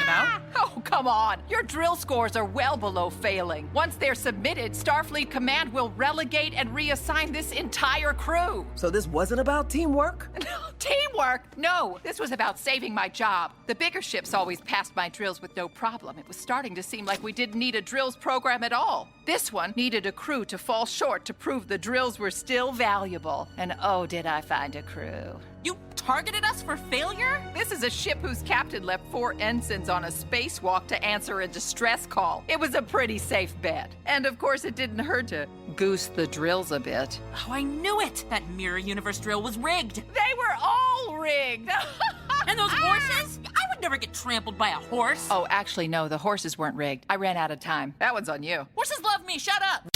about. Oh, come on. Your drill scores are well below failing. Once they're submitted, Starfleet Command will relegate and reassign this entire crew. So this wasn't about teamwork? Teamwork? No, this was about saving my job. The bigger ships always passed my drills with no problem. It was starting to seem like we didn't need a drills program at all. This one needed a crew to fall short to prove the drills were still valuable. And oh, did I find a crew. You targeted us for failure? This is a ship whose captain left 4 ensigns on a spacewalk to answer a distress call. It was a pretty safe bet. And of course, it didn't hurt to goose the drills a bit. Oh, I knew it! That mirror universe drill was rigged. They were all rigged! And those horses? I would never get trampled by a horse. Oh, actually, no, the horses weren't rigged. I ran out of time. That one's on you. Horses love me, shut up!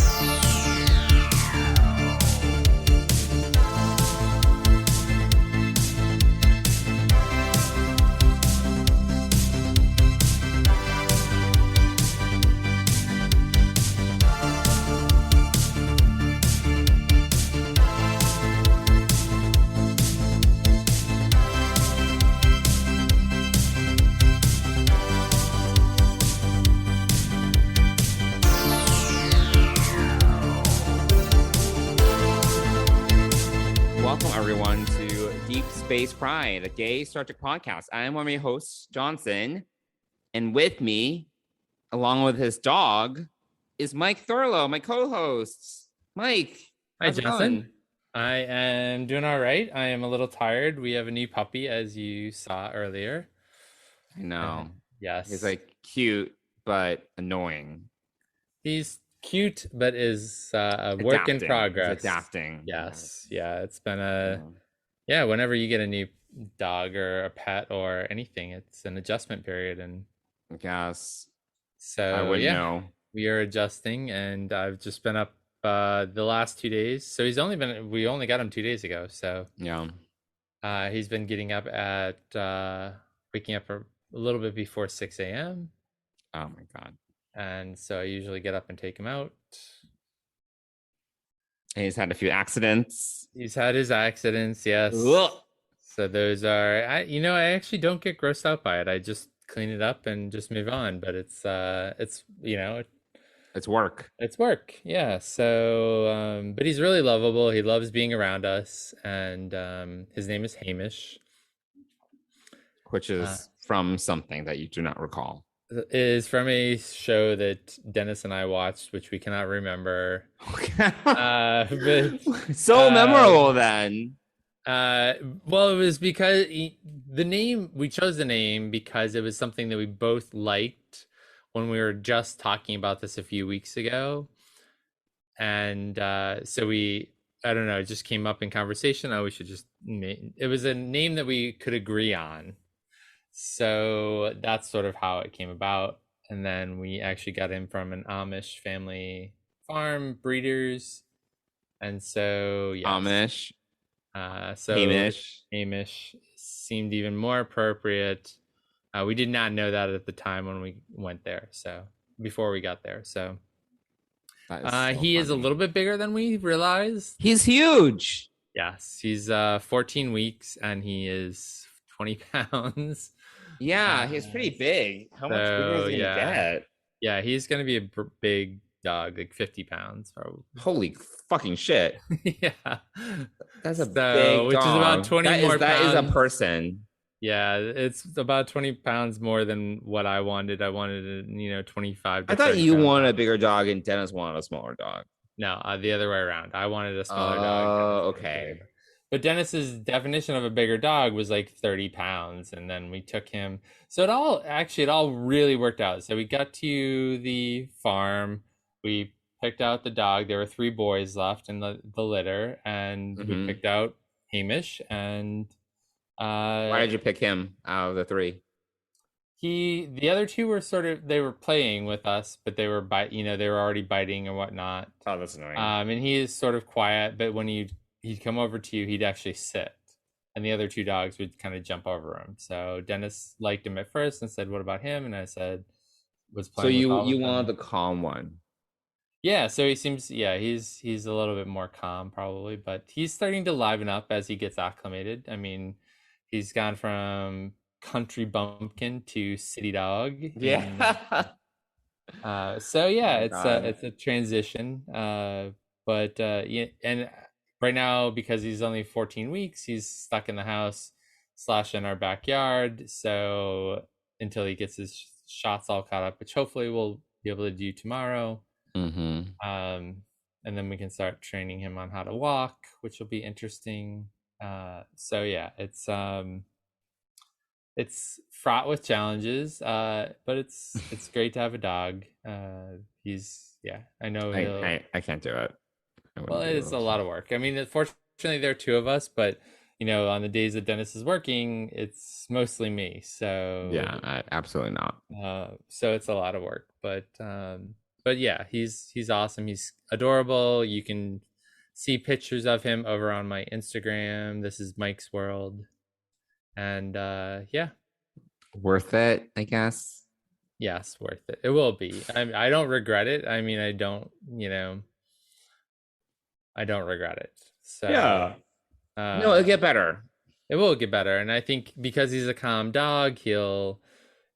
Welcome, everyone, to Deep Space Pride, a gay Star Trek podcast. I am one of your hosts, Johnson, and with me, along with his dog, is Mike Thurlow, my co-host. Mike, hi, how's it Johnson. going? I am doing all right. I am a little tired. We have a new puppy, as you saw earlier. I know. Yes. He's like cute, but annoying. He's cute, but is a work in Adapting. progress. He's adapting. Yes. Yeah. It's been whenever you get a new dog or a pet or anything, it's an adjustment period. And I guess. so, I wouldn't know. we are adjusting, and I've just been up the last 2 days. So we only got him 2 days ago. So Yeah. he's been getting up at, waking up a little bit before 6 a.m. Oh, my God. And so I usually get up and take him out. And he's had a few accidents. He's had his accidents, yes. Ugh. So those are, I actually don't get grossed out by it. I just clean it up and just move on. But it's It's work. it's work, yeah. So, but he's really lovable. He loves being around us, and his name is Hamish. Which is from something that you do not recall. Is from a show that Dennis and I watched, which we cannot remember. But So memorable then. well, it was because we chose the name because it was something that we both liked when we were just talking about this a few weeks ago. And so I don't know, it just came up in conversation. Oh, we should just it was a name that we could agree on. So that's sort of how it came about. And then we actually got him from an Amish family farm, breeders. And so, yes. Amish. So Hamish seemed even more appropriate. We did not know that at the time when we went there. So before we got there. So he is a little bit bigger than we realized. He's huge. Yes. He's 14 weeks and he is 20 pounds. Yeah, he's pretty big. How much bigger is he gonna get? Yeah, he's gonna be a big dog, like 50 pounds probably. Holy fucking shit! Yeah, That's a big dog. Which is about 20 more pounds. That is a person. Yeah, it's about 20 pounds more than what I wanted. I wanted 25. I thought you wanted a bigger dog and Dennis wanted a smaller dog. No, the other way around. I wanted a smaller dog. Oh, okay. But Dennis's definition of a bigger dog was like 30 pounds. And then we took him. So it all really worked out. So we got to the farm. We picked out the dog. There were 3 boys left in the litter. And we picked out Hamish. And why did you pick him out of the 3? The other 2 were they were playing with us, but they were they were already biting and whatnot. Oh, that's annoying. And he is sort of quiet, but when he'd come over to you, he'd actually sit, and the other 2 dogs would kind of jump over him. So Dennis liked him at first and said, "What about him?" And I said, "Was playing." So you wanted the calm one? Yeah. So he seems, he's a little bit more calm probably, but he's starting to liven up as he gets acclimated. I mean, he's gone from country bumpkin to city dog. Yeah. So yeah, Oh my God. it's a transition. But yeah, and right now because he's only 14 weeks, he's stuck in the house / in our backyard. So until he gets his shots all caught up, which hopefully we'll be able to do tomorrow. And then we can start training him on how to walk, which will be interesting. So yeah, it's fraught with challenges, but it's great to have a dog. I know he'll. I can't do it. Well, it's a lot of work. I mean, fortunately, there are two of us, but on the days that Dennis is working, it's mostly me. So yeah, absolutely not. So it's a lot of work, but yeah, he's awesome. He's adorable. You can see pictures of him over on my Instagram. This is Mike's World. And yeah, worth it, I guess. Yes, worth it. It will be. I don't regret it. I mean, I don't regret it. So yeah, no, it'll get better. It will get better, and I think because he's a calm dog, he'll,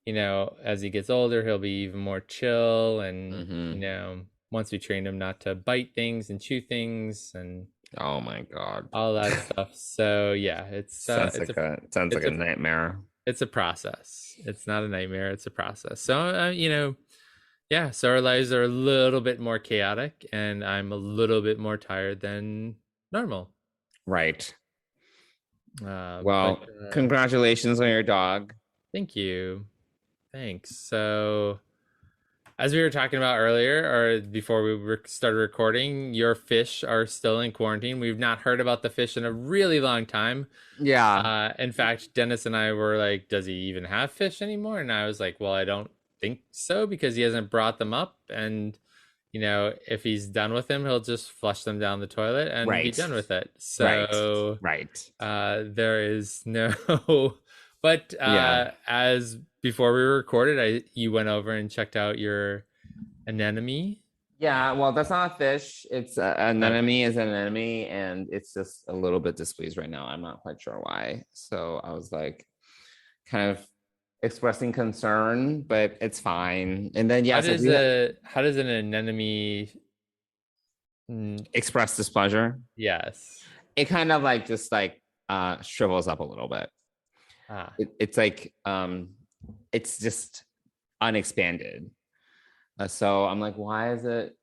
as he gets older, he'll be even more chill, and once we train him not to bite things and chew things and. Oh my God! All that stuff. So yeah, sounds like a nightmare. It's a process. It's not a nightmare. It's a process. So yeah. So our lives are a little bit more chaotic, and I'm a little bit more tired than normal. Right. Congratulations on your dog. Thank you. Thanks. So. As we were talking about earlier, or before we started recording, your fish are still in quarantine. We've not heard about the fish in a really long time. Yeah. In fact, Dennis and I were like, does he even have fish anymore? And I was like, well, I don't think so because he hasn't brought them up. And, if he's done with them, he'll just flush them down the toilet and be done with it. So there is no... But as before we recorded, you went over and checked out your anemone. Yeah, well, that's not a fish. It's an anemone is an anemone, and it's just a little bit displeased right now. I'm not quite sure why. So I was like, kind of expressing concern, but it's fine. And then how does an anemone express displeasure? Yes, it kind of just shrivels up a little bit. It's like it's just unexpanded. So I'm like, why is it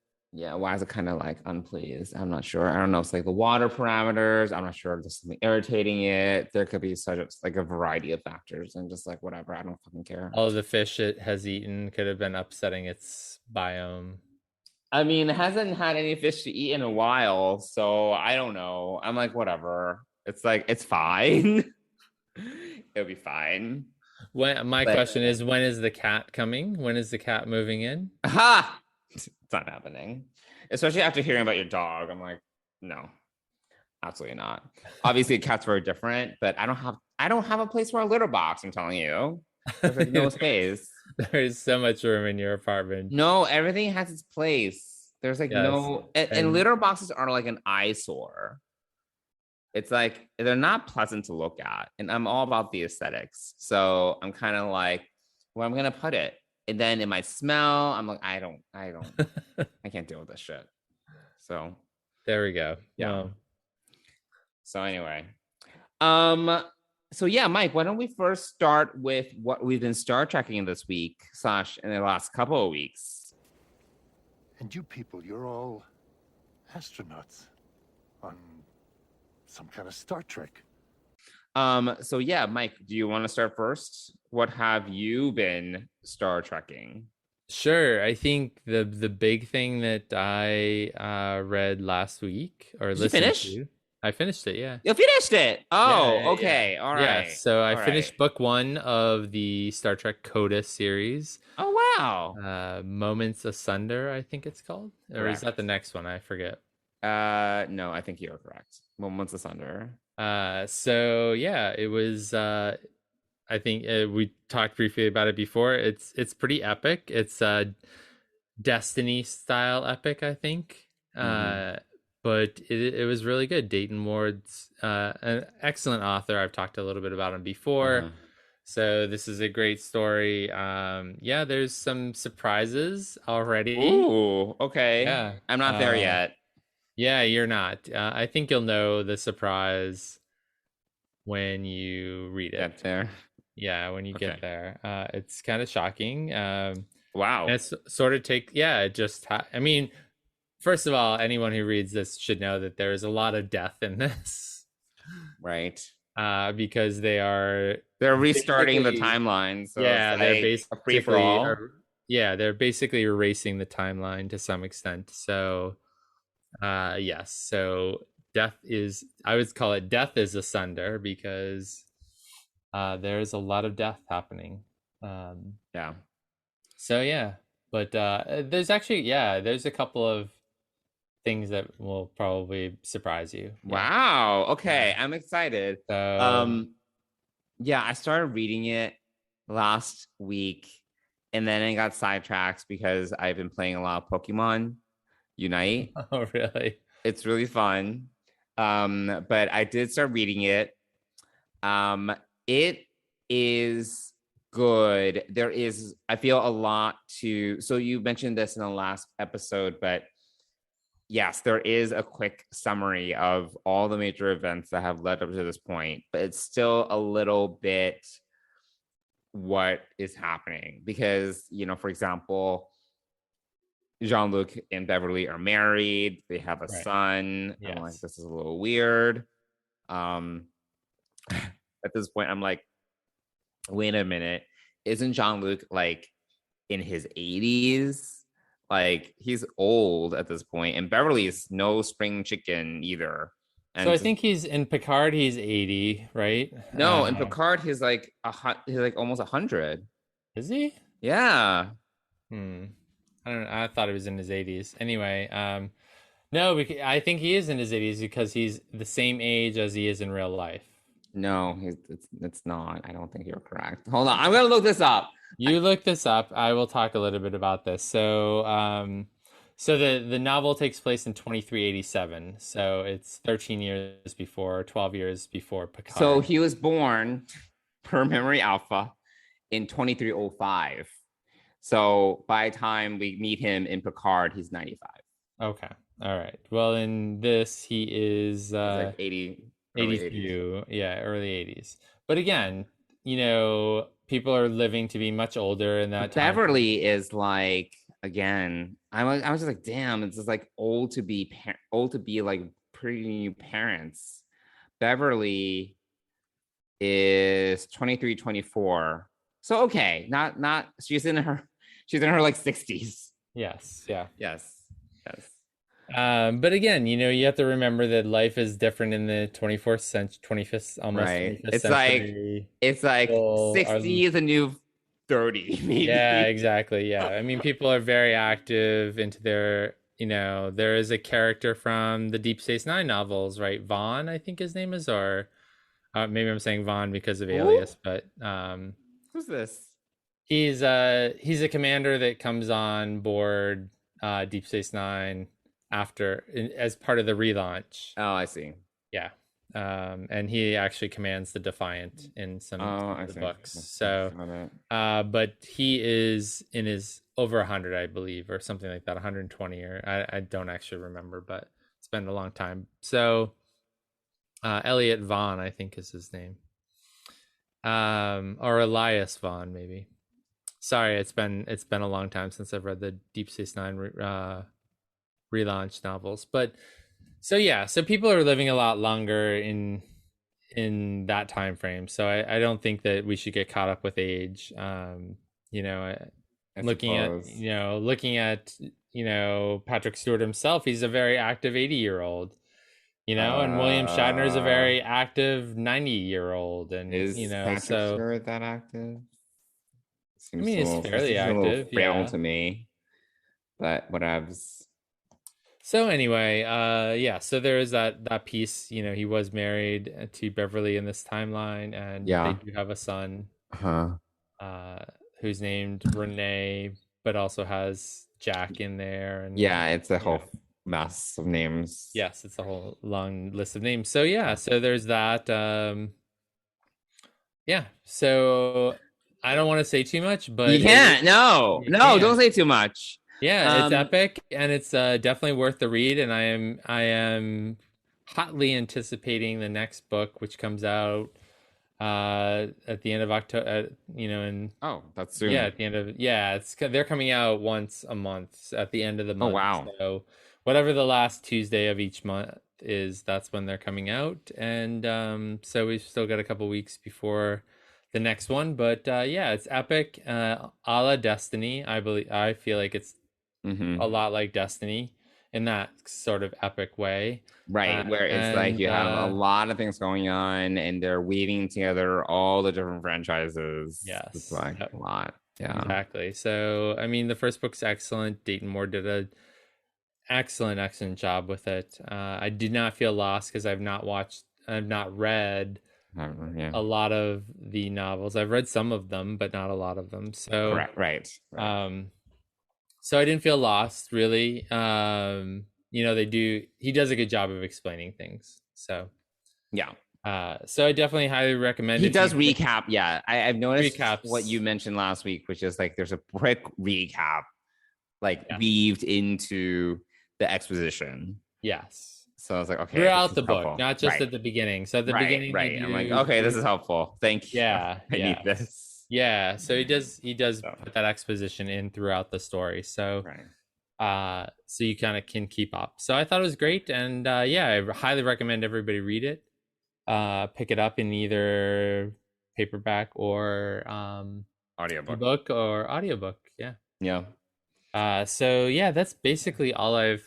kind of unpleased? I'm not sure. I don't know. It's the water parameters. I'm not sure if there's something irritating it. There could be such a variety of factors, and just whatever. I don't fucking care. All of the fish it has eaten could have been upsetting its biome. I mean, it hasn't had any fish to eat in a while, so I don't know. I'm like, whatever. It's it's fine. It'll be fine. My question is, when is the cat coming? When is the cat moving in? Ha! It's not happening. Especially after hearing about your dog. I'm like, no, absolutely not. Obviously, cats are very different, but I don't have a place for a litter box. I'm telling you, there's no space. There's so much room in your apartment. No, everything has its place. There's no, and litter boxes are an eyesore. It's they're not pleasant to look at, and I'm all about the aesthetics. So I'm kind of where I'm gonna put it, and then it might smell. I'm like, I don't, I can't deal with this shit. So there we go. Yeah. Wow. So anyway, so yeah, Mike, why don't we first start with what we've been Star Trekking this week / in the last couple of weeks? And you people, you're all astronauts on some kind of Star Trek. So yeah, Mike, do you want to start first? What have you been Star Trekking? Sure. I think the big thing that I read last week or listened to. I finished it, yeah. You finished it? Oh, yeah, okay. Yeah. All right. Yeah, so I finished book 1 of the Star Trek Coda series. Oh, wow. Moments Asunder, I think it's called. Or correct. Is that the next one? I forget. No, I think you're correct. Moments Asunder. So yeah, it was I think we talked briefly about it before. It's pretty epic. It's a Destiny style epic, I think. But it was really good. Dayton Ward's an excellent author. I've talked a little bit about him before. So this is a great story. Yeah, there's some surprises already. Ooh, okay. Yeah. I'm not there yet. Yeah, you're not. I think you'll know the surprise when you read it. Get there. Yeah, when you Okay. get there. It's kind of shocking. Wow. And it's sort of it just, I mean, first of all, anyone who reads this should know that there is a lot of death in this. Right. Because they're restarting the basically- timeline. So yeah, it's they're like basically a free for all. they're basically erasing the timeline to some extent. So, yes. So I would call it death is asunder because there's a lot of death happening. Yeah. So yeah, but there's a couple of things that will probably surprise you. Wow. Okay, I'm excited. So, yeah, I started reading it last week, and then I got sidetracked because I've been playing a lot of Pokemon Unite. oh really? It's really fun. But I did start reading it. It is good. I feel a lot so you mentioned this in the last episode, but yes, there is a quick summary of all the major events that have led up to this point, but it's still a little bit what is happening because, for example, Jean-Luc and Beverly are married. They have a son. Yes. I'm like, this is a little weird. At this point, I'm like, wait a minute. Isn't Jean-Luc like in his 80s? Like he's old at this point, and Beverly is no spring chicken either. And so I think he's in Picard. He's 80, right? No, in Picard he's like almost 100. Is he? Yeah. I don't know. I thought he was in his 80s. Anyway, no, I think he is in his 80s because he's the same age as he is in real life. No, it's not. I don't think you're correct. Hold on, I'm gonna look this up. You look this up. I will talk a little bit about this. So, the novel takes place in 2387. So it's 13 years before, 12 years before Picard. So he was born per Memory Alpha in 2305. So by the time we meet him in Picard, he's 95. Okay. All right. Well, in this, he is like 80, 82. Yeah, early 80s. But again, people are living to be much older in that time. Beverly is like, again, I was just like, damn, it's just like old to be like pretty new parents. Beverly is 23, 24. So okay, not she's in her like 60s. Yes. Yeah. Yes. But again, you have to remember that life is different in the 24th century, 25th, almost. Right. 25th It's century. like 60 is a new 30. Maybe. Yeah, exactly. Yeah. I mean, people are very active into their, there is a character from the Deep Space Nine novels, right? Vaughn, I think his name is, or maybe I'm saying Vaughn because of Alias, but who's this? He's a commander that comes on board Deep Space Nine as part of the relaunch. Oh, I see. Yeah. And he actually commands the Defiant in some of the books. So, but he is in his over 100, I believe, or something like that, 120, or I don't actually remember, but it's been a long time. So, Elliot Vaughn, I think is his name, or Elias Vaughn, maybe. Sorry, it's been a long time since I've read the Deep Space Nine relaunch novels, but so people are living a lot longer in that time frame. So I don't think that we should get caught up with age. Looking at Patrick Stewart himself, he's a very active 80-year-old. And William Shatner is a very active 90-year-old, and is Patrick Stewart that active? He's fairly active. Frail to me, but whatevs. So anyway, so there is that piece. He was married to Beverly in this timeline, and they do have a son, who's named Renee, but also has Jack in there. And it's a whole mess of names. Yes, it's a whole long list of names. So so there's that. yeah. So I don't want to say too much, but You can't. No, you no, can. don't say too much. Yeah, it's epic and it's definitely worth the read. And I am hotly anticipating the next book, which comes out at the end of October. And Oh, that's soon. yeah, at the end of they're coming out once a month at the end of the Oh, month. wow. So whatever the last Tuesday of each month is, that's when they're coming out. And so we've still got a couple weeks before the next one. But yeah, it's epic, a la Destiny. I feel like it's Mm-hmm. a lot like Destiny in that sort of epic way. Right, where it's like you have a lot of things going on and they're weaving together all the different franchises. Yes. It's like a lot. Yeah. Exactly. So, I mean, the first book's excellent. Dayton Moore did a excellent job with it. I did not feel lost because I've not read a lot of the novels. I've read some of them, but not a lot of them. So, correct, right. So I didn't feel lost really. He does a good job of explaining things. So yeah. So I definitely highly recommend He it. does recap. Yeah. I've noticed Recaps. What you mentioned last week, which is like there's a quick recap weaved into the exposition. Yes. So I was like, okay. Throughout the book, not just at the beginning. So at the beginning, right. I'm like, okay, this is helpful. Thank you. Yeah. I need this. Yeah, so he does put that exposition in throughout the story. So so you kind of can keep up. So I thought it was great, and I highly recommend everybody read it. Pick it up in either paperback or audiobook or audiobook. Yeah. Yeah. So yeah, that's basically all I've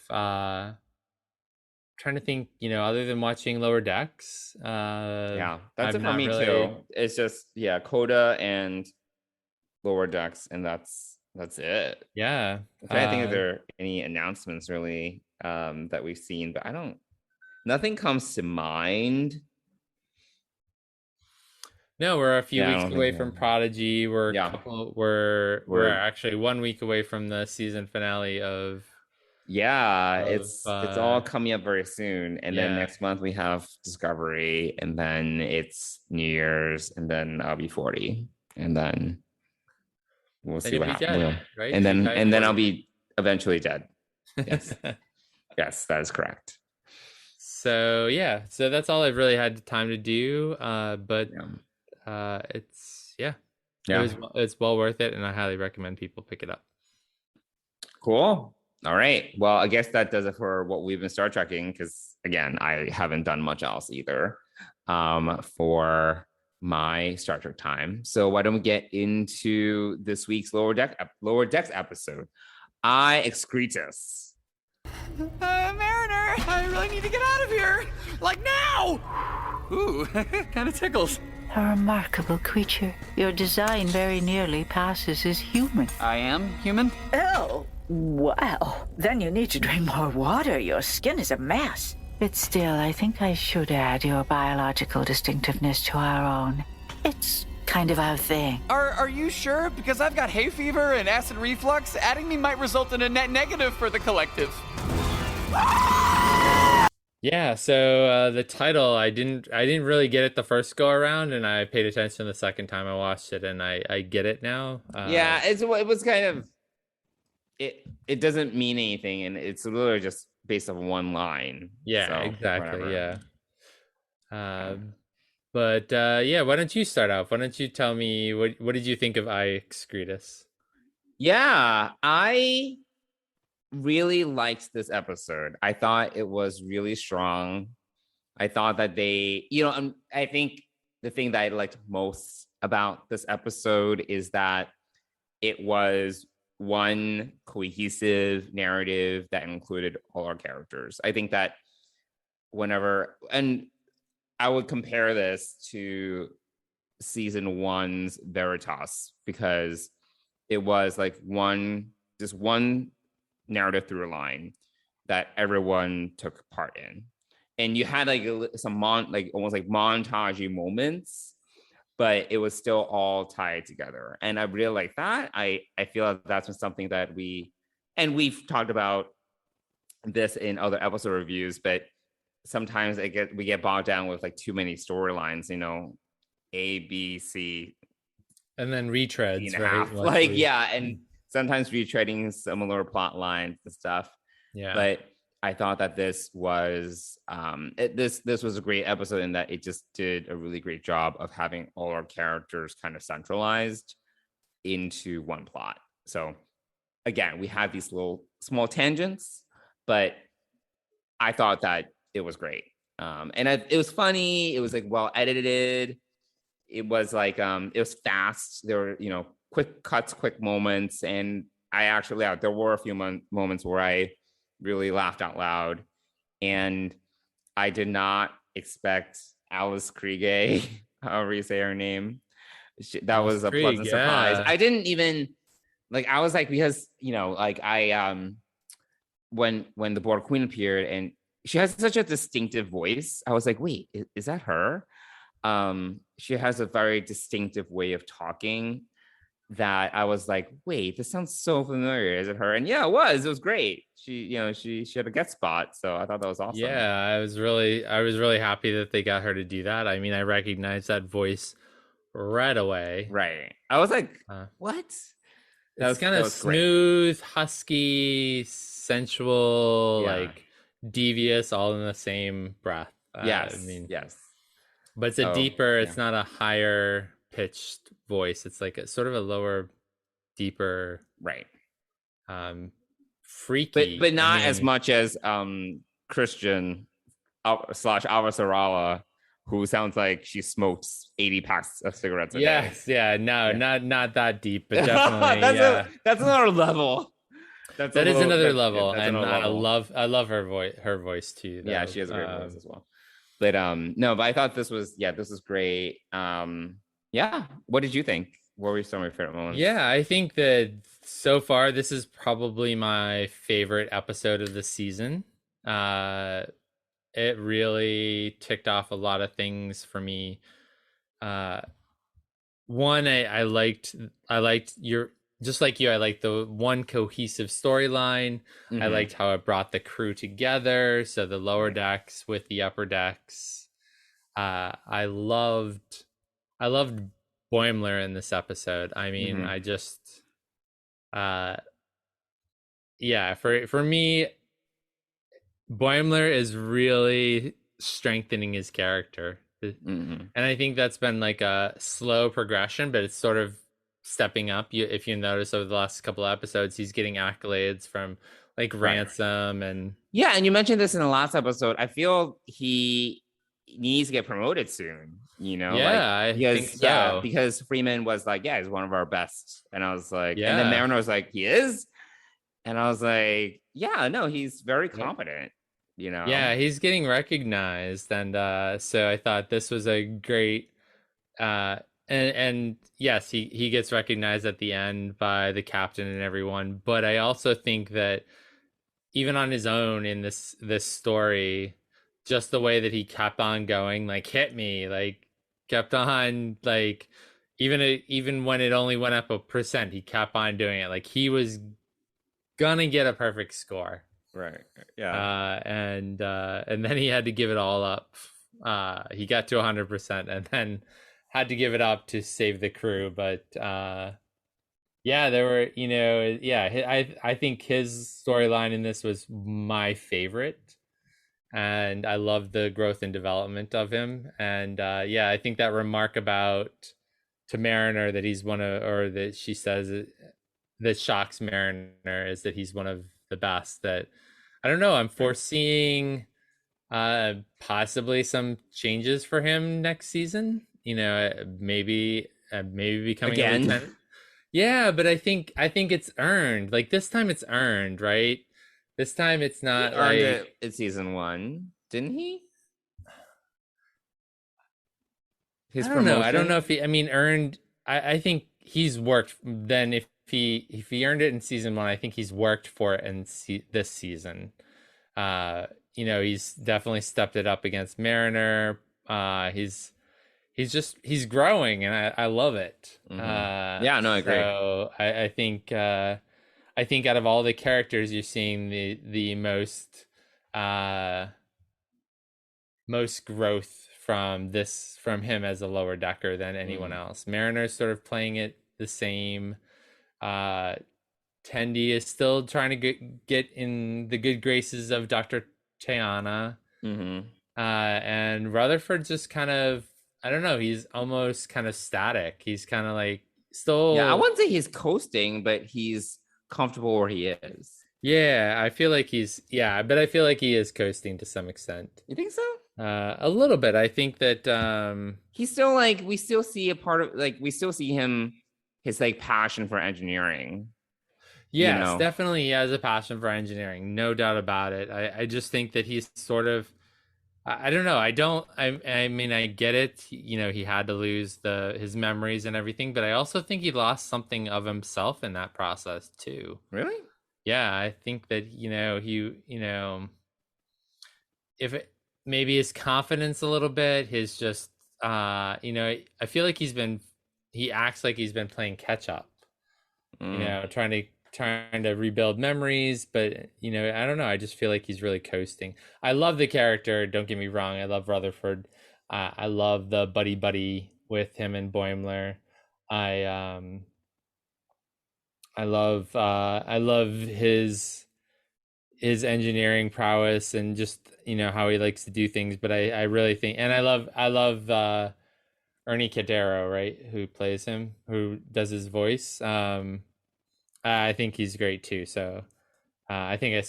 trying to think, other than watching Lower Decks. That's it for me too. It's just Coda and Lower Decks, and that's it. Yeah. I'm trying to think if there are any announcements really that we've seen, but nothing comes to mind. No, we're a few weeks away from Prodigy. We're actually 1 week away from the season finale of it's all coming up very soon, and then next month we have Discovery, and then it's New Year's, and then I'll be 40, and then we'll see what happens. Right? And then I'll be eventually dead. Yes. Yes, that is correct. So that's all I've really had time to do. But it's well worth it, and I highly recommend people pick it up. Cool. All right. Well, I guess that does it for what we've been Star Trekking, because again, I haven't done much else either for my Star Trek time. So why don't we get into this week's Lower Decks episode? Excretus. Mariner, I really need to get out of here. Like now. Ooh, kind of tickles. A remarkable creature. Your design very nearly passes as human. I am human? Oh, well, then you need to drink more water. Your skin is a mess. But still, I think I should add your biological distinctiveness to our own. It's kind of our thing. Are you sure? Because I've got hay fever and acid reflux. Adding me might result in a net negative for the collective. Yeah, so the title, I didn't really get it the first go around, and I paid attention the second time I watched it, and I get it now. It was kind of it doesn't mean anything, and it's literally just based on one line. Yeah, so, exactly. Whatever. Yeah. But why don't you start off? Why don't you tell me what did you think of Excretus? Yeah, I really liked this episode. I thought it was really strong. I thought that I think the thing that I liked most about this episode is that it was one cohesive narrative that included all our characters. I think that and I would compare this to season 1's Veritas, because it was like just one narrative through a line that everyone took part in, and you had like some almost like montagey moments, but it was still all tied together, and I really like that. I feel like that's been something that we've talked about this in other episode reviews, but sometimes we get bogged down with like too many storylines, A, B, C, And then retreads, and a right? half. Like, yeah, and sometimes retreading similar plot lines and stuff. Yeah. But I thought that this was this was a great episode in that it just did a really great job of having all our characters kind of centralized into one plot. So again, we had these little small tangents, but I thought that it was great. It was funny. It was like well edited. It was like it was fast. There were quick cuts, quick moments, and I actually there were a few moments where I really laughed out loud, and I did not expect Alice Krige, however you say her name. That Alice was a Krige, pleasant surprise. yeah. I didn't even like. I was like because like I when the Border Queen appeared and she has such a distinctive voice. I was like, wait, is that her? She has a very distinctive way of talking that I was like, wait, this sounds so familiar. Is it her? And yeah, it was great. She had a guest spot, so I thought that was awesome. Yeah, I was really happy that they got her to do that. I mean, I recognized that voice right away. Right. I was like, what? It's kind of smooth, husky, sensual, like devious, all in the same breath. Yes. I mean, yes. But it's a deeper, it's not a higher pitched voice. It's like a sort of a lower, deeper, right. Freaky. But not as much as Christian / Avasarala, who sounds like she smokes 80 packs of cigarettes a day. Yes, yeah, no, not that deep, but definitely that's another level. That is another level, and I love her voice too. Though. Yeah, she has a great voice as well. But no, but I thought this was great. Yeah, what did you think? What were some of your favorite moments? Yeah, I think that so far this is probably my favorite episode of the season. It really ticked off a lot of things for me. One, I liked your, just like you, I liked the one cohesive storyline. I liked how it brought the crew together. So the lower decks with the upper decks. I loved Boimler in this episode. I mean, I just, yeah, for me, Boimler is really strengthening his character. And I think that's been like a slow progression, but it's sort of stepping up. If you notice over the last couple of episodes, he's getting accolades from like Ransom and and you mentioned this in the last episode. I feel he needs to get promoted soon. I think so. Because Freeman was like, he's one of our best, and I was like, and then Mariner was like, he is, and I was like, no, he's very competent. He's getting recognized, and so I thought this was a great and yes, he gets recognized at the end by the captain and everyone, but I also think that even on his own in this story, just the way that he kept on going, like hit me, like kept on, like even when it only went up 1%, he kept on doing it, like he was gonna get a perfect score. Right. And then he had to give it all up. He got to 100% and then had to give it up to save the crew. But there were, I think his storyline in this was my favorite, and I love the growth and development of him. And I think that remark to Mariner that he's that she says that shocks Mariner is that he's one of the best. That I don't know, I'm foreseeing possibly some changes for him next season, maybe becoming again a lieutenant. But I think it's earned. Like this time it's earned, right? This time it's not earned it in season 1, didn't he? I don't know if he, earned. I think he's worked. Then if he earned it in season 1, I think he's worked for it in this season. He's definitely stepped it up against Mariner. He's growing, and I love it. I agree. So I think out of all the characters, you're seeing the most growth from him as a lower decker than anyone else. Mariner's sort of playing it the same. Tendi is still trying to get in the good graces of Dr. Tiana. And Rutherford's just kind of, I don't know, he's almost kind of static. He's kind of like still. Yeah, I wouldn't say he's coasting, but he's comfortable where he is. Yeah, I feel like but I feel like he is coasting to some extent. You think so? A little bit. I think that he's still like, we still see a part of, like, we still see him, his like passion for engineering. Yes, you know? Definitely he has a passion for engineering, no doubt about it. I just think that he's sort of, I don't know. I mean, I get it. You know, he had to lose his memories and everything, but I also think he lost something of himself in that process too. Really? Yeah, I think that, maybe his confidence a little bit, his just, I feel like he acts like he's been playing catch up, trying to rebuild memories, but I don't know, I just feel like he's really coasting. I love the character, don't get me wrong. I love Rutherford. I love the buddy with him and Boimler. I love his engineering prowess and just how he likes to do things, but I really think, and I love Ernie Cadero, right, who plays him, who does his voice. I think he's great too. So I think I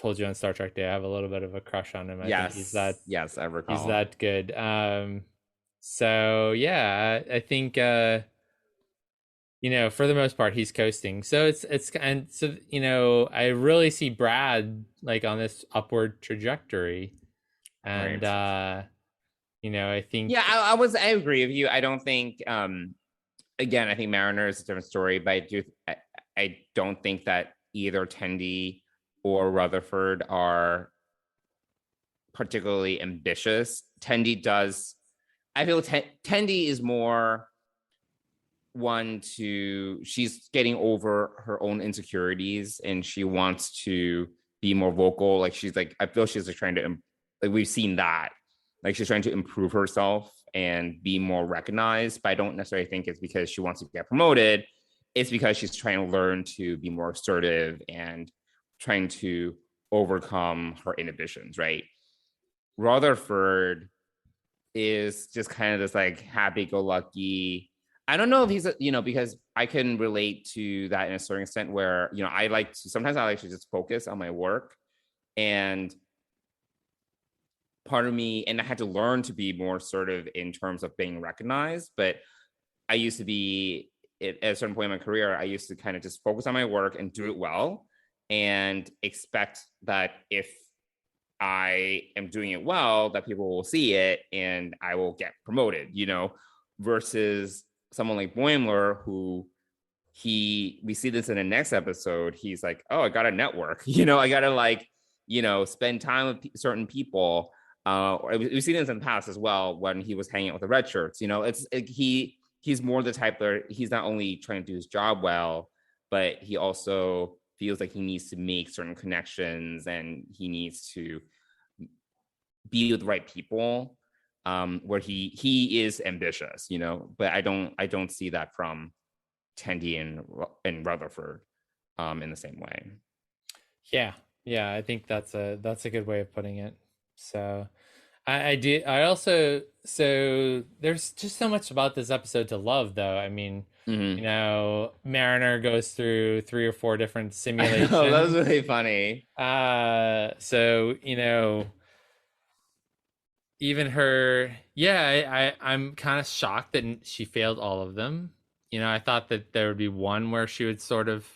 told you on Star Trek Day, I have a little bit of a crush on him. I think he's that. Yes, I recall. He's that good. So yeah, I think for the most part he's coasting. So I really see Brad like on this upward trajectory, and right. I think I agree with you. I don't think again, I think Mariner is a different story, but I don't think that either Tendi or Rutherford are particularly ambitious. Tendi does. I feel Tendi is more she's getting over her own insecurities and she wants to be more vocal. Like I feel she's like trying to, like we've seen that, like she's trying to improve herself and be more recognized, but I don't necessarily think it's because she wants to get promoted. It's because she's trying to learn to be more assertive and trying to overcome her inhibitions, right? Rutherford is just kind of this like happy-go-lucky. I don't know if he's, because I can relate to that in a certain extent where, sometimes I like to just focus on my work, and part of me, and I had to learn to be more assertive in terms of being recognized. But I used to be, at a certain point in my career, I used to kind of just focus on my work and do it well and expect that if I am doing it well, that people will see it and I will get promoted, versus someone like Boimler, who we see this in the next episode. He's like, oh, I got a network, I got to spend time with certain people. We've seen this in the past as well when he was hanging out with the red shirts. He's more the type that he's not only trying to do his job well, but he also feels like he needs to make certain connections and he needs to be with the right people, where he is ambitious, but I don't see that from Tendi and Rutherford in the same way. Yeah, I think that's a good way of putting it. So so there's just so much about this episode to love, though. I mean, Mariner goes through 3 or 4 different simulations. Oh, that was really funny. So even her, I'm kind of shocked that she failed all of them. I thought that there would be one where she would sort of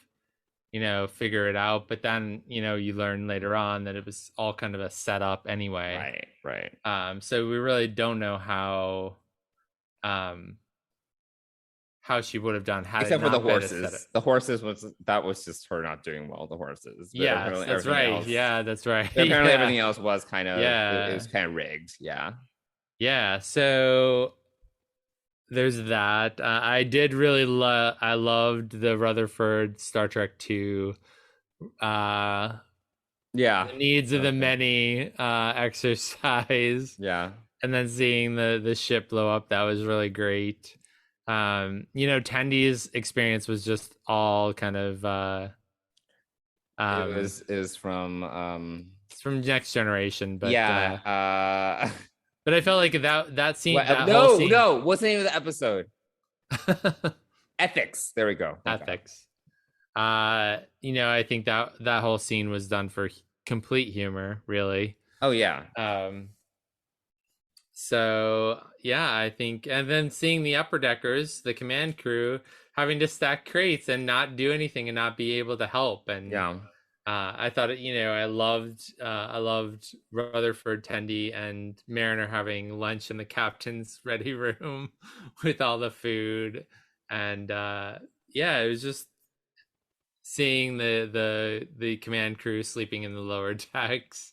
figure it out, but then you learn later on that it was all kind of a setup anyway. Right. So we really don't know how she would have done had except for the horses. The horses was just her not doing well. The horses. Yeah, that's right. Else, that's right. Apparently, everything else was kind of it was kind of rigged. Yeah. So there's that. I did really I loved the Rutherford Star Trek II. The needs of the many exercise. Yeah. and then seeing the ship blow up, that was really great. Tendy's experience was just all kind of it was from it's from Next Generation, but but I felt like that scene no, what's the name of the episode? Ethics. There we go. Ethics. I think that whole scene was done for complete humor, really. Oh yeah. So yeah, I think, and then seeing the upper deckers, the command crew, having to stack crates and not do anything and not be able to help, and I thought I loved Rutherford, Tendy, and Mariner having lunch in the captain's ready room with all the food, and it was just seeing the command crew sleeping in the lower decks.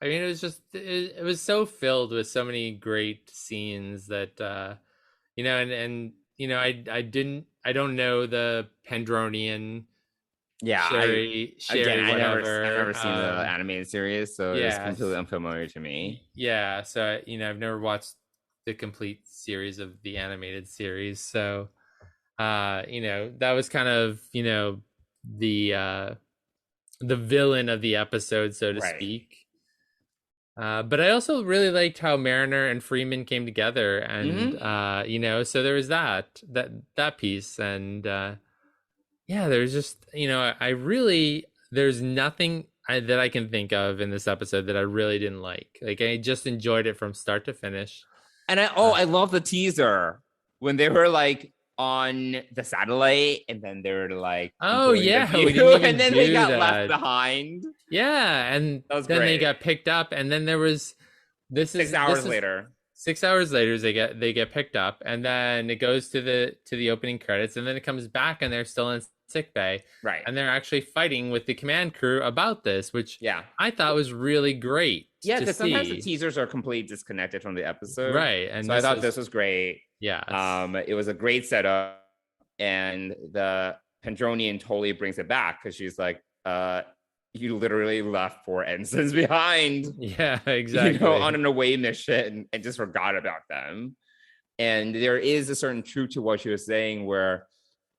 I mean, it was just it was so filled with so many great scenes that I don't know the Pendronian. Sherry, I've never seen the animated series, so it's completely unfamiliar to me. Yeah, so I've never watched the complete series of the animated series, so that was kind of the villain of the episode, so to speak. But I also really liked how Mariner and Freeman came together, and so there was that piece, and there's just there's nothing that I can think of in this episode that I really didn't like. Like, I just enjoyed it from start to finish. And I love the teaser when they were like on the satellite, and then they were like, we didn't even and then do they got that. left behind. Yeah, and then great. They got picked up, and then there was 6 hours later. 6 hours later, they get picked up, and then it goes to the opening credits, and then it comes back, and they're still in sick bay, right? And they're actually fighting with the command crew about this, which I thought was really great. Yeah, because sometimes the teasers are completely disconnected from the episode, right? And so I thought this was great. Yeah, it was a great setup, and the Pendronian totally brings it back because she's like, you literally left 4 ensigns behind. Yeah, exactly. On an away mission and just forgot about them. And there is a certain truth to what she was saying, where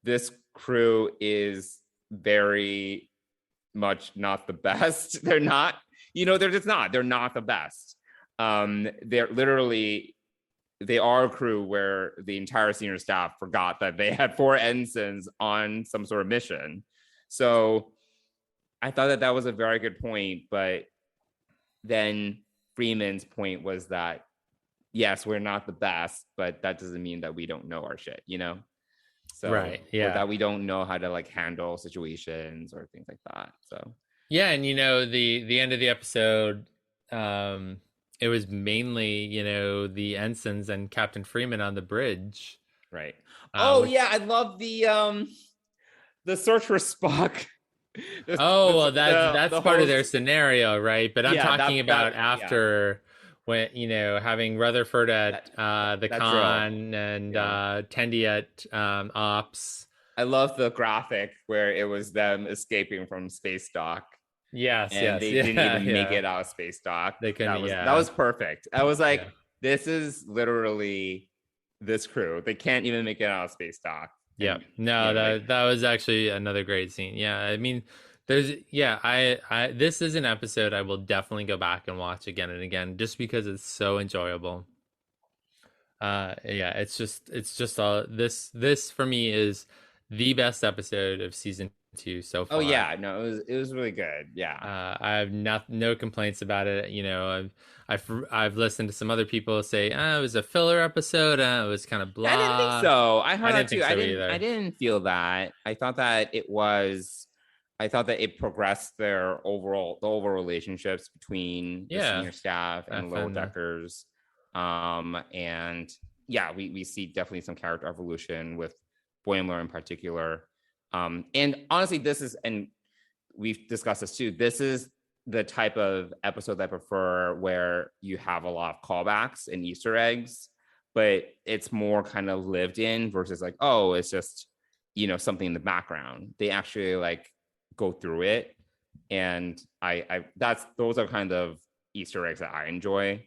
this crew is very much not the best. They're not, they're just not. They're not the best. They're literally, they are a crew where the entire senior staff forgot that they had 4 ensigns on some sort of mission. So I thought that was a very good point, but then Freeman's point was that, yes, we're not the best, but that doesn't mean that we don't know our shit, So, right, yeah, or that we don't know how to like handle situations or things like that. So, yeah, and the end of the episode, it was mainly the ensigns and Captain Freeman on the bridge, right? I love the search for Spock. That's part of their scenario, right? But I'm talking about after when having Rutherford at the con drill. And Tendy at ops. I love the graphic where it was them escaping from space dock. Yes, and they didn't even make it out of space dock. They couldn't. That was perfect. I was like, this is literally this crew. They can't even make it out of space dock. Yeah, that was actually another great scene. Yeah, I mean, this is an episode I will definitely go back and watch again and again, just because it's so enjoyable. It's just all this for me is the best episode of season 2 so far. Oh yeah, no, it was really good. Yeah, I have no complaints about it. I've listened to some other people say, it was a filler episode. It was kind of blah. I didn't think so. I heard that too. So I didn't feel that. I thought that it progressed the overall relationships between the senior staff and lower deckers. And we see definitely some character evolution with Boimler in particular. And honestly, and we've discussed this too. This is the type of episode that I prefer, where you have a lot of callbacks and Easter eggs, but it's more kind of lived in versus like, it's just, something in the background. They actually like go through it. And those are kind of Easter eggs that I enjoy.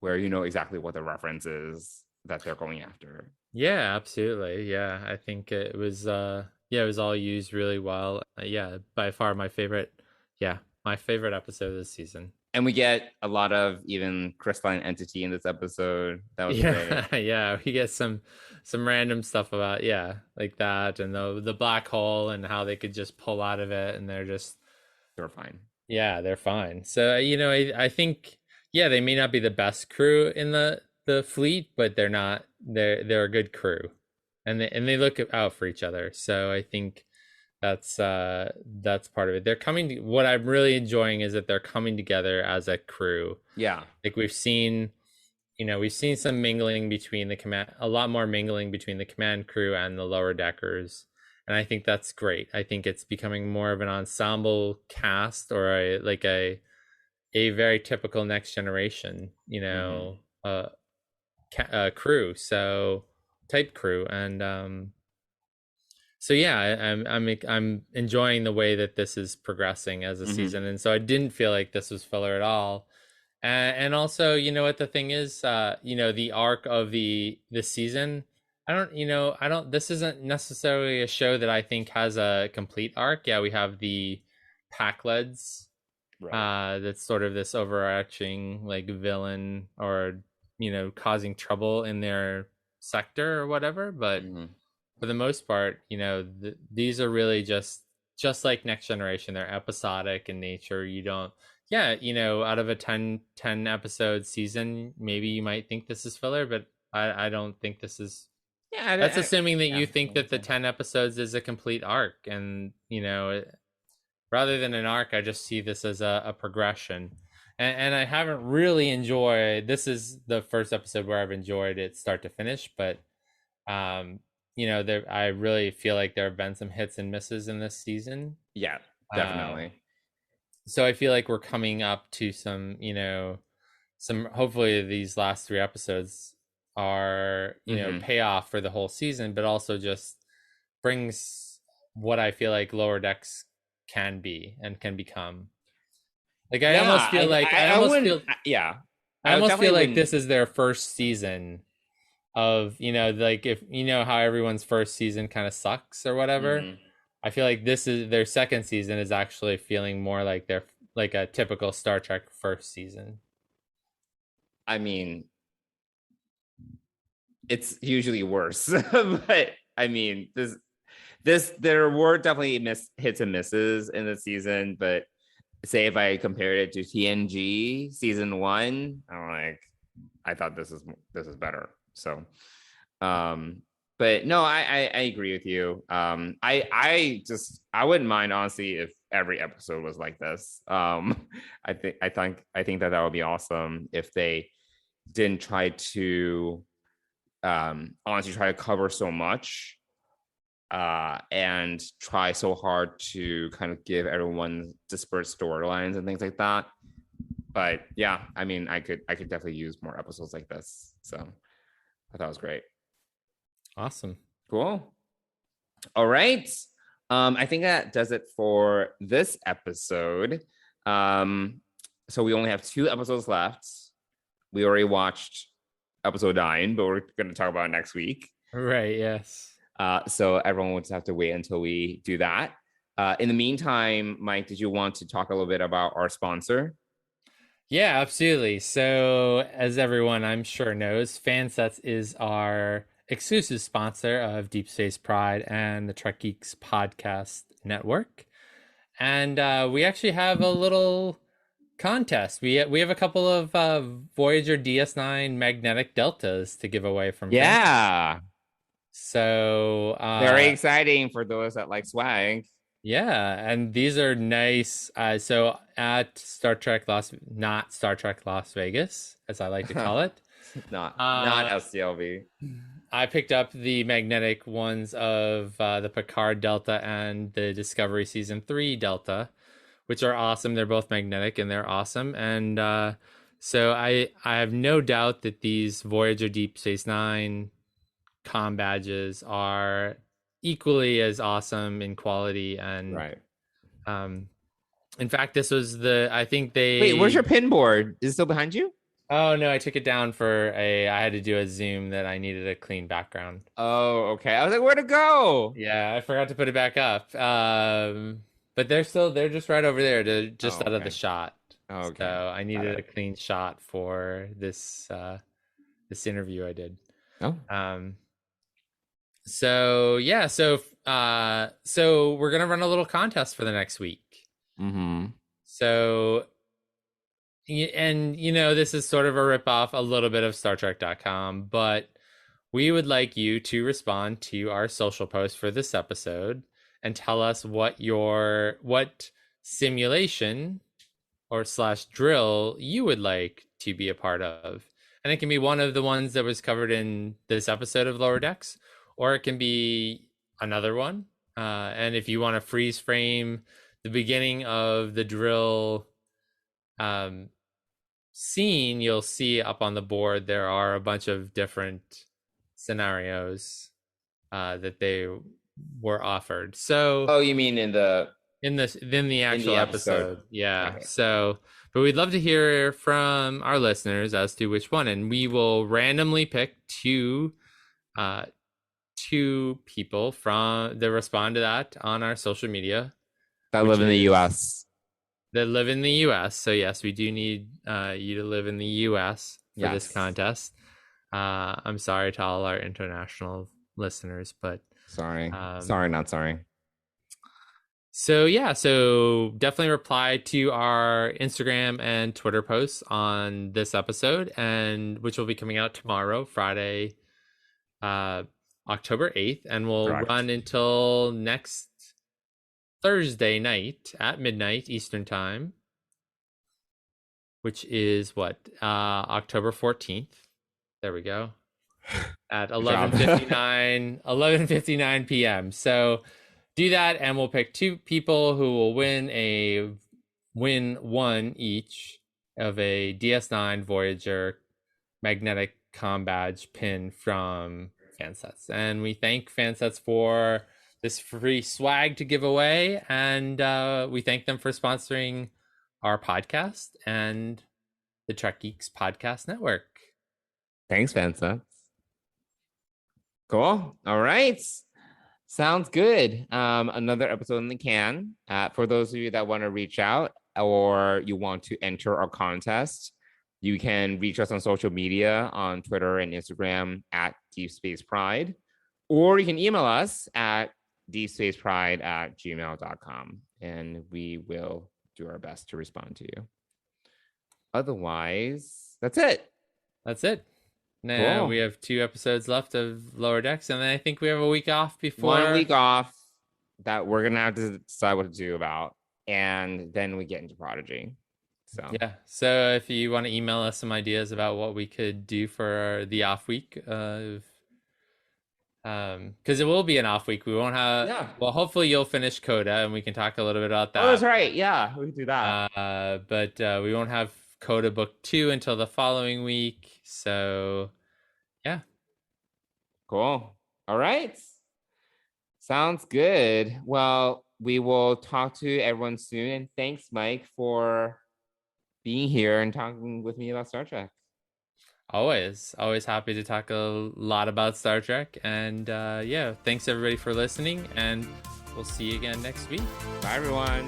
where you know exactly what the reference is that they're going after. Yeah, absolutely. Yeah, I think it was it was all used really well. Yeah, by far my favorite. Yeah, my favorite episode of this season. And we get a lot of even crystalline entity in this episode. That was Yeah, great. yeah, we get some random stuff about like that, and the black hole and how they could just pull out of it, and They're fine. yeah, they're fine. So I think they may not be the best crew in the fleet, but they're a good crew, and they look out for each other. So I think that's part of it. They're coming. What I'm really enjoying is that they're coming together as a crew. Yeah, Like we've seen some mingling between a lot more mingling between the command crew and the lower deckers. And I think that's great. I think it's becoming more of an ensemble cast, or a very typical Next Generation, crew. So type crew. And so yeah, I'm enjoying the way that this is progressing as a season. And so I didn't feel like this was filler at all. And also, what the thing is, the arc of the season, this isn't necessarily a show that I think has a complete arc. Yeah, we have the Packleds, right. That's sort of this overarching like villain, or, causing trouble in their sector or whatever. But for the most part, these are really just like Next Generation. They're episodic in nature. You don't, out of a 10 episode season, maybe you might think this is filler, but I don't think this is. Yeah, that's assuming that you think that the 10 episodes is a complete arc, and rather than an arc, I just see this as a progression. And I haven't really enjoyed. This is the first episode where I've enjoyed it start to finish, but I really feel like there have been some hits and misses in this season. Yeah, definitely. So I feel like we're coming up to some hopefully these last 3 episodes are, payoff for the whole season, but also just brings what I feel like Lower Decks can be and can become. Like I almost feel like I almost feel like this is their first season of, like if how everyone's first season kind of sucks or whatever. I feel like this is their second season is actually feeling more like they're like a typical Star Trek first season. I mean, it's usually worse, but I mean, there were definitely hits and misses in the season. But say if I compared it to TNG season 1, I thought this is better. So, but no, I agree with you. I wouldn't mind, honestly, if every episode was like this. I think that would be awesome if they didn't try to honestly try to cover so much and try so hard to kind of give everyone disparate storylines and things like that. But yeah, I mean, I could definitely use more episodes like this. So I thought it was great. Awesome. Cool. All right. I think that does it for this episode. So we only have 2 episodes left. We already watched episode 9, but we're going to talk about it next week. Right. Yes. So everyone will just have to wait until we do that. In the meantime, Mike, did you want to talk a little bit about our sponsor? Yeah, absolutely. So as everyone I'm sure knows, Fansets is our exclusive sponsor of Deep Space Pride and the Trek Geeks podcast network. And we actually have a little contest. We have a couple of Voyager DS9 magnetic deltas to give away from Fansets. So very exciting for those that like swag. Yeah, and these are nice. So at not Star Trek Las Vegas, as I like to call it. not SCLV. I picked up the magnetic ones of the Picard Delta and the Discovery Season 3 Delta, which are awesome. They're both magnetic and they're awesome. And so I have no doubt that these Voyager Deep Space Nine comm badges are equally as awesome in quality. And right. In fact, this was I think they... Wait, where's your pin board? Is it still behind you? Oh no, I took it down I had to do a Zoom that I needed a clean background. Oh, okay. I was like, where'd it go? Yeah, I forgot to put it back up. But they're just right over there, out of the shot. Okay. So I needed a clean shot for this interview I did. Oh. So we're gonna run a little contest for the next week. Mm-hmm. So, and this is sort of a ripoff a little bit of StarTrek.com, but we would like you to respond to our social post for this episode and tell us what simulation or / drill you would like to be a part of. And it can be one of the ones that was covered in this episode of Lower Decks, or it can be another one. And if you want to freeze frame the beginning of the drill scene, you'll see up on the board there are a bunch of different scenarios that they were offered. So you mean in the actual episode. Yeah. Okay. So, but we'd love to hear from our listeners as to which one, and we will randomly pick two people that respond to that on our social media that live in the US. That live in the US. So yes, we do need you to live in the US for this contest. I'm sorry to all our international listeners, but sorry, not sorry. So definitely reply to our Instagram and Twitter posts on this episode, and which will be coming out tomorrow, Friday, October 8th, and will run until next Thursday night at midnight Eastern time, which is October 14th. There we go. At 11:59 p.m. So do that, and we'll pick two people who will win one each of a DS9 Voyager magnetic comm badge pin from Fansets. And we thank Fansets for this free swag to give away, and we thank them for sponsoring our podcast and the Trek Geeks Podcast Network. Thanks, Fansets. Cool. All right. Sounds good. Another episode in the can. For those of you that want to reach out or you want to enter our contest, you can reach us on social media on Twitter and Instagram at Deep Space Pride, or you can email us at deepspacepride@gmail.com, and we will do our best to respond to you. Otherwise, that's it. Now we have 2 episodes left of Lower Decks, and then I think we have a week off before. 1 week off that we're gonna have to decide what to do about, and then we get into Prodigy. So if you want to email us some ideas about what we could do for the off week, because it will be an off week. We won't have. Well, hopefully you'll finish Coda, and we can talk a little bit about that. Oh, that's right. Yeah, we can do that. But we won't have Coda Book 2 until the following week. So, yeah. Cool. All right. Sounds good. Well, we will talk to everyone soon. And thanks, Mike, for being here and talking with me about Star Trek. Always happy to talk a lot about Star Trek. And thanks everybody for listening. And we'll see you again next week. Bye, everyone.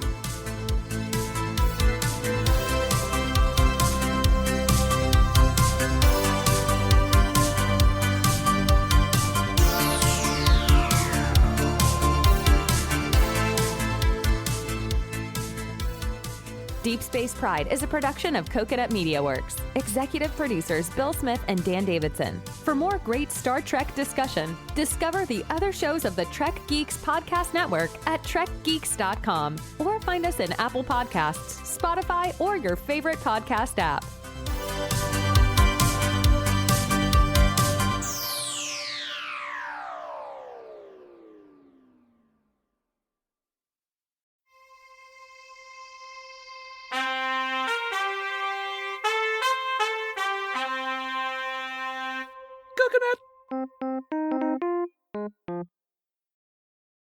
Deep Space Pride is a production of Coconut Media Works. Executive producers Bill Smith and Dan Davidson. For more great Star Trek discussion, discover the other shows of the Trek Geeks Podcast Network at trekgeeks.com, or find us in Apple Podcasts, Spotify, or your favorite podcast app.